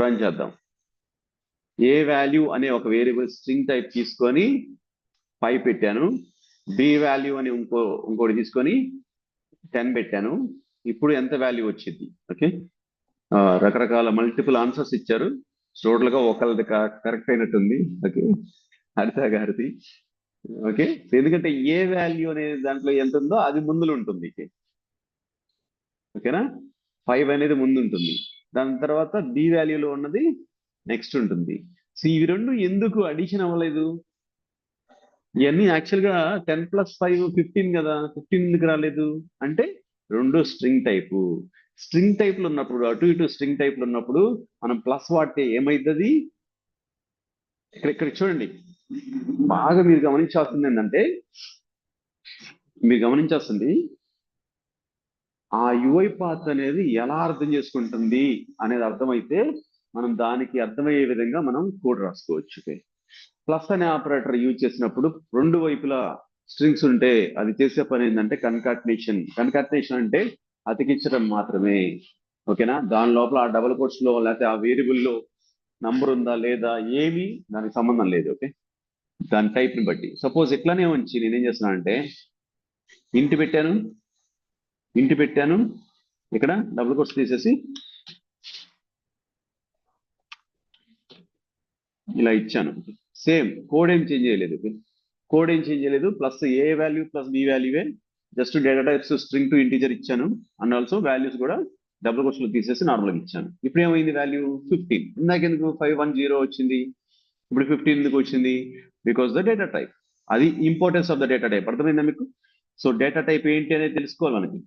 Run చేద్దాం. ఏ value అనే ఒక వేరియబుల్ స్ట్రింగ్ టైప్ తీసుకొని 5 పెట్టాను. బి వాల్యూ అని ఇంకోటి తీసుకొని 10 పెట్టాను. ఇప్పుడు ఎంత వాల్యూ వచ్చింది? ఓకే, రకరకాల మల్టిపుల్ ఆన్సర్స్ ఇచ్చారు. టోటల్గా ఒకళ్ళది కరెక్ట్ అయినట్టుంది. ఓకే, హరిత గారిది. ఓకే, ఎందుకంటే ఏ వాల్యూ అనేది దాంట్లో ఎంత ఉందో అది ముందులో ఉంటుంది. ఓకేనా, 5 అనేది ముందు ఉంటుంది, దాని తర్వాత బి వాల్యూలో ఉన్నది నెక్స్ట్ ఉంటుంది. సో ఇవి రెండు ఎందుకు అడిషన్ అవ్వలేదు? ఇవన్నీ యాక్చువల్గా 10 + 5 15 కదా, 15 ఎందుకు రాలేదు అంటే రెండు స్ట్రింగ్ టైపు. స్ట్రింగ్ టైప్లు ఉన్నప్పుడు, అటు ఇటు స్ట్రింగ్ టైప్లు ఉన్నప్పుడు మనం ప్లస్ వాడితే ఏమైతుంది? ఇక్కడ చూడండి, బాగా మీరు గమనించాల్సింది ఏంటంటే, మీరు గమనించాల్సింది ఆ యుఐ పాత్ అనేది ఎలా అర్థం చేసుకుంటుంది అనేది అర్థమైతే మనం దానికి అర్థమయ్యే విధంగా మనం కోడ్ రాసుకోవచ్చు. ప్లస్ అనే ఆపరేటర్ యూజ్ చేసినప్పుడు రెండు వైపులా స్ట్రింగ్స్ ఉంటే అది చేసే పని ఏంటంటే కన్కాటినేషన్. కన్కాటినేషన్ అంటే అతికించడం మాత్రమే. ఓకేనా, దాని లోపల ఆ డబుల్ కోట్స్ లో లేకపోతే ఆ వేరియబుల్లో నంబర్ ఉందా లేదా ఏమీ దానికి సంబంధం లేదు. ఓకే, దాని టైప్ ని బట్టి. సపోజ్ ఇట్లానే ఉంచి నేనేం చేస్తున్నానంటే ఇంటి పెట్టాను, ఇక్కడ డబుల్ కోట్స్ తీసేసి ఇలా ఇచ్చాను. సేమ్ కోడ్ ఏం చేంజ్ చేయలేదు. Plus a value plus b వాల్యూవే, just data types string to integer ఇచ్చాను. అండ్ ఆల్సో వాల్యూస్ కూడా డబుల్ కోట్స్ లో తీసేసి నార్మల్గా ఇచ్చాను. ఇప్పుడు ఏమైంది వాల్యూ 15. ఇందాకెందుకు 510 వచ్చింది, ఇప్పుడు 15 ఎందుకు వచ్చింది? Because the data type. అది importance of the data type. అర్థమైందా మీకు? సో డేటా టైప్ ఏంటి అనేది తెలుసుకోవాలి మనకి.